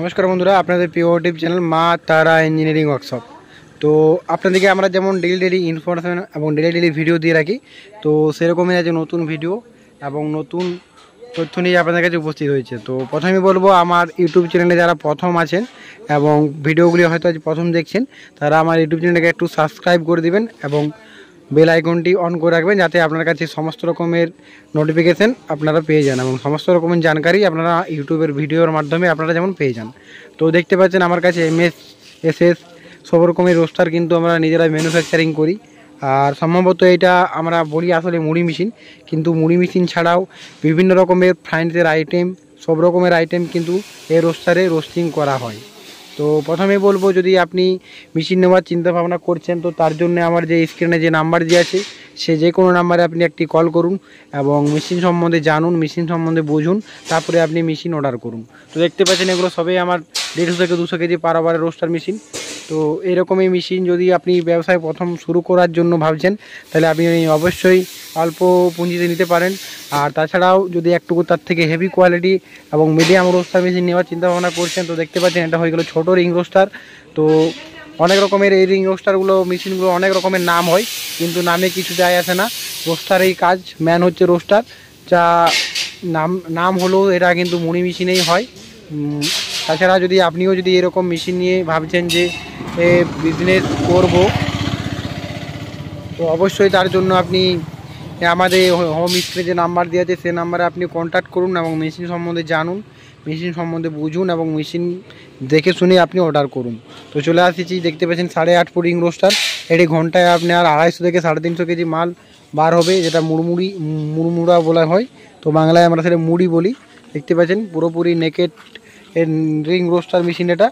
নমস্কার বন্ধুরা, আপনাদের প্রিয় ইউটিউব চ্যানেল মা তারা ইঞ্জিনিয়ারিং ওয়ার্কশপ। তো আপনাদেরকে আমরা যেমন ডেলি ইনফরমেশন এবং ডেলি ভিডিও দিয়ে রাখি, তো সেরকমই আছে নতুন ভিডিও এবং নতুন তথ্য নিয়ে আপনাদের কাছে উপস্থিত হয়েছে। তো প্রথমে বলবো, আমার ইউটিউব চ্যানেলে যারা প্রথম আছেন এবং ভিডিওগুলি হয়তো আজ প্রথম দেখছেন, তারা আমার ইউটিউব চ্যানেলটাকে একটু সাবস্ক্রাইব করে দিবেন এবং বেল আইকনটি অন করে রাখবেন, যাতে আপনার কাছে সমস্ত রকমের নোটিফিকেশান আপনারা পেয়ে যান এবং সমস্ত রকমের জানকারি আপনারা ইউটিউবের ভিডিওর মাধ্যমে আপনারা যেমন পেয়ে যান। তো দেখতে পাচ্ছেন আমার কাছে MS SS সব রকমের রোস্টার কিন্তু আমরা নিজেরাই ম্যানুফ্যাকচারিং করি। আর সম্ভবত এটা আমরা বলি আসলে মুড়ি মেশিন, কিন্তু মুড়ি মেশিন ছাড়াও বিভিন্ন রকমের ফ্রাইন্সের আইটেম, সব রকমের আইটেম কিন্তু এই রোস্টারে রোস্টিং করা হয়। তো প্রথমে বলবো, যদি আপনি মেশিন নেওয়ার চিন্তা ভাবনা করছেন, তো তার জন্য আমার যে স্ক্রিনে যে নাম্বার দিয়ে আছে, সে যে কোনো নাম্বারে আপনি একটি কল করুন এবং মেশিন সম্বন্ধে জানুন, মেশিন সম্বন্ধে বুঝুন, তারপরে আপনি মেশিন অর্ডার করুন। তো দেখতে পাচ্ছেন এগুলো সবই আমার 150 থেকে 200 কেজি পার আওয়ারের রোস্টার মেশিন। তো এরকমই মেশিন যদি আপনি ব্যবসায় প্রথম শুরু করার জন্য ভাবছেন, তাহলে আপনি অবশ্যই অল্প পুঁজিতে নিতে পারেন। আর তাছাড়াও যদি একটু তার থেকে হেভি কোয়ালিটি এবং মিডিয়াম রোস্টার মেশিন নেওয়ার চিন্তা ভাবনা করছেন, তো দেখতে পাচ্ছেন এটা হয়ে গেল ছোটো রিং রোস্টার। তো অনেক রকমের এই রিং রোস্টারগুলো মেশিনগুলো অনেক রকমের নাম হয়, কিন্তু নামে কিছু যায় আসে না। রোস্টারেই কাজ, ম্যান হচ্ছে রোস্টার, যা নাম হলো এটা কিন্তু মুড়ি মেশিনেই হয়। তাছাড়া যদি আপনিও যদি এরকম মেশিন নিয়ে ভাবছেন যে বিজনেস করব, তো অবশ্যই তার জন্য আপনি আমাদের হোম স্ক্রিনে যে নাম্বার দেওয়া আছে সে নাম্বারে আপনি কন্ট্যাক্ট করুন এবং মেশিন সম্বন্ধে জানুন, মেশিন সম্বন্ধে বুঝুন এবং মেশিন দেখে শুনে আপনি অর্ডার করুন। তো চলে আসছি, দেখতে পাচ্ছেন 8.5 ফুট রিং রোস্টার। এটি ঘন্টায় আপনার 250 থেকে 350 কেজি মাল বার হবে, যেটা মুড়মুড়া বলা হয়। তো বাংলায় আমরা সেটা মুড়ি বলি। দেখতে পাচ্ছেন পুরোপুরি নেকেড রিং রোস্টার মেশিন এটা।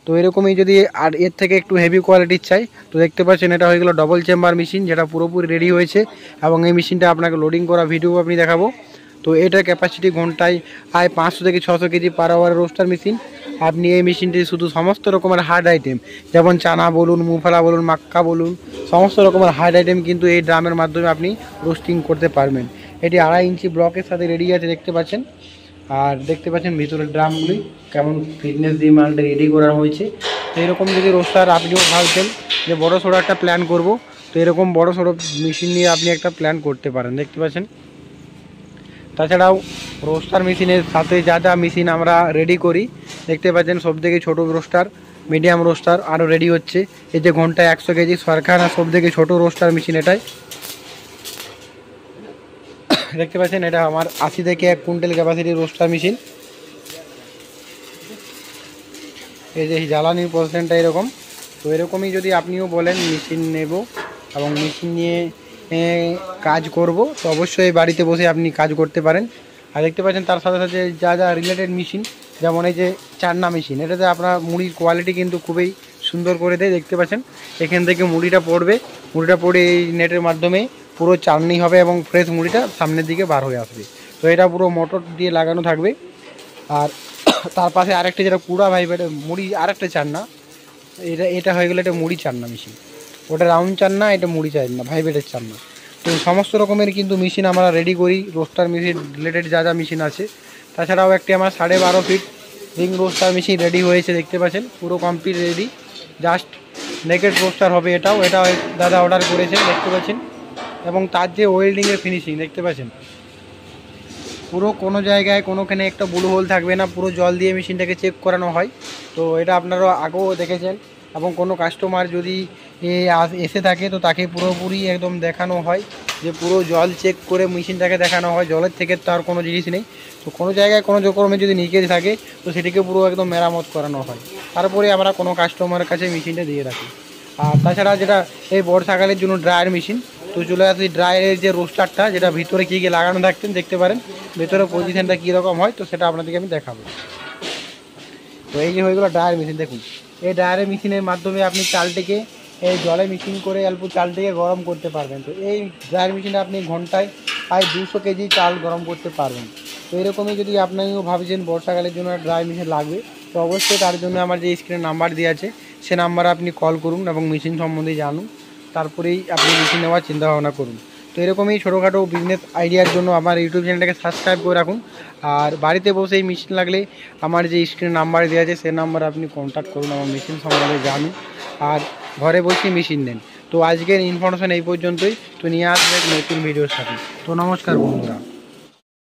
তো এরকমই যদি আর এর থেকে একটু হেভি কোয়ালিটির চাই, তো দেখতে পাচ্ছেন এটা হয়ে গেল ডবল চেম্বার মেশিন, যেটা পুরোপুরি রেডি হয়েছে এবং এই মেশিনটা আপনাকে লোডিং করা ভিডিও আপনি দেখাবো। তো এটার ক্যাপাসিটি ঘন্টায় 500 থেকে 600 কেজি পার আওয়ার রোস্টার মেশিন। আপনি এই মেশিনটি শুধু সমস্ত রকমের হার্ড আইটেম, যেমন চানা বলুন, মুফালা বলুন, মাক্কা বলুন, সমস্ত রকমের হার্ড আইটেম কিন্তু এই ড্রামের মাধ্যমে আপনি রোস্টিং করতে পারবেন। এটি 2.5 ইঞ্চি ব্লকের সাথে রেডি আছে, দেখতে পাচ্ছেন। আর দেখতে পাচ্ছেন ভিতরের ড্রামগুলি কেমন ফিটনেস দিয়ে মালটা রেডি করা হয়েছে। তো এরকম যদি রোস্টার আপনিও ভাবছেন যে বড়ো সড়ো একটা প্ল্যান করব, তো এরকম বড়ো সড়ো মেশিন নিয়ে আপনি একটা প্ল্যান করতে পারেন, দেখতে পাচ্ছেন। তাছাড়াও রোস্টার মেশিনের সাথে যা যা মেশিন আমরা রেডি করি, দেখতে পাচ্ছেন সব থেকে ছোটো রোস্টার, মিডিয়াম রোস্টার আরও রেডি হচ্ছে। এই যে ঘন্টায় 100 কেজি সরকার সব থেকে ছোটো রোস্টার মেশিন এটাই। দেখতে পাচ্ছেন এটা আমার 80 থেকে 1 কুইন্টাল ক্যাপাসিটির রোস্টার মেশিন। এই যে জ্বালানির পার্সেন্টটা এরকম। তো এরকমই যদি আপনিও বলেন মেশিন নেব এবং মেশিন নিয়ে কাজ করব, তো অবশ্যই বাড়িতে বসে আপনি কাজ করতে পারেন। আর দেখতে পাচ্ছেন তার সাথে সাথে যা যা রিলেটেড মেশিন, যেমন এই যে চান্না মেশিন, এটাতে আপনার মুড়ির কোয়ালিটি কিন্তু খুবই সুন্দর করে দেয়। দেখতে পাচ্ছেন এখান থেকে মুড়িটা পড়ে এই নেটের মাধ্যমে পুরো চালনি হবে এবং ফ্রেশ মুড়িটা সামনের দিকে বার হয়ে আসবে। তো এটা পুরো মোটর দিয়ে লাগানো থাকবে। আর তার পাশে আরেকটা যেটা কুড়া ভাইবের মুড়ি, আরেকটা চান্না, এটা হয়ে গেলে এটা মুড়ি চান্না মেশিন। ওটা রাউন্ড চান্না, এটা মুড়ি চান্না, ভাইবেটের চান্না। তো সমস্ত রকমের কিন্তু মেশিন আমরা রেডি করি, রোস্টার মেশিন রিলেটেড যা যা মেশিন আছে। তাছাড়াও একটি আমার 12.5 feet ring roaster machine ready হয়েছে, দেখতে পাচ্ছেন পুরো complete ready, just naked roaster হবে এটাও দাদা অর্ডার করেছেন, দেখতে পাচ্ছেন। এবং তার যে ওয়েল্ডিংয়ের ফিনিশিং দেখতে পাচ্ছেন, পুরো কোনো জায়গায় কোনোখানে একটা ব্লু হোল থাকবে না, পুরো জল দিয়ে মেশিনটাকে চেক করানো হয়। তো এটা আপনারা আগেও দেখেছেন এবং কোনো কাস্টমার যদি এসে থাকে, তো তাকে পুরোপুরি একদম দেখানো হয় যে পুরো জল চেক করে মেশিনটাকে দেখানো হয়। জলের থেকে তার কোনো জিনিস নেই। তো কোনো জায়গায় কোনো ক্রমে যদি লিকেজ থাকে, তো সেটিকে পুরো একদম মেরামত করানো হয়, তারপরে আমরা কোনো কাস্টমারের কাছে মেশিনটা দিয়ে রাখি। আর তাছাড়া যেটা এই বর্ষাকালের জন্য ড্রায়ার মেশিন, তো চলে আসি ড্রায়ারের যে রোস্টারটা, যেটা ভিতরে কী লাগানো থাকতেন দেখতে পারেন, ভেতরে পজিশনটা কীরকম হয়, তো সেটা আপনাদেরকে আমি দেখাবো। তো এই যে হয়ে গেলো ড্রায়ার মেশিন। দেখুন এই ড্রায়ারের মেশিনের মাধ্যমে আপনি চালটিকে এই জলে মিক্সিং করে অল্প চালটিকে গরম করতে পারবেন। তো এই ড্রায়ার মেশিনে আপনি ঘন্টায় প্রায় 200 কেজি চাল গরম করতে পারবেন। তো এরকমই যদি আপনিও ভাবছেন বর্ষাকালের জন্য ড্রায়ার মেশিন লাগবে, তো অবশ্যই তার জন্য আমার যে স্ক্রিনে নাম্বার দেওয়া আছে সে নাম্বারে আপনি কল করুন এবং মেশিন সম্বন্ধে জানুন, তারপরেই আপনি মেশিন নেওয়ার চিন্তাভাবনা করুন। তো এরকমই ছোটোখাটো বিজনেস আইডিয়ার জন্য আমার ইউটিউব চ্যানেলটাকে সাবস্ক্রাইব করে রাখুন। আর বাড়িতে বসেই মেশিন লাগলে আমার যে স্ক্রিনে নাম্বার দেওয়া আছে সেই নাম্বারে আপনি কন্ট্যাক্ট করুন, আমার মেশিন সম্বন্ধে জানুন আর ঘরে বসেই মেশিন নেন। তো আজকের ইনফরমেশন এই পর্যন্তই। তো নিয়ে আসবে এক নতুন ভিডিওর সাথে। তো নমস্কার বন্ধুরা।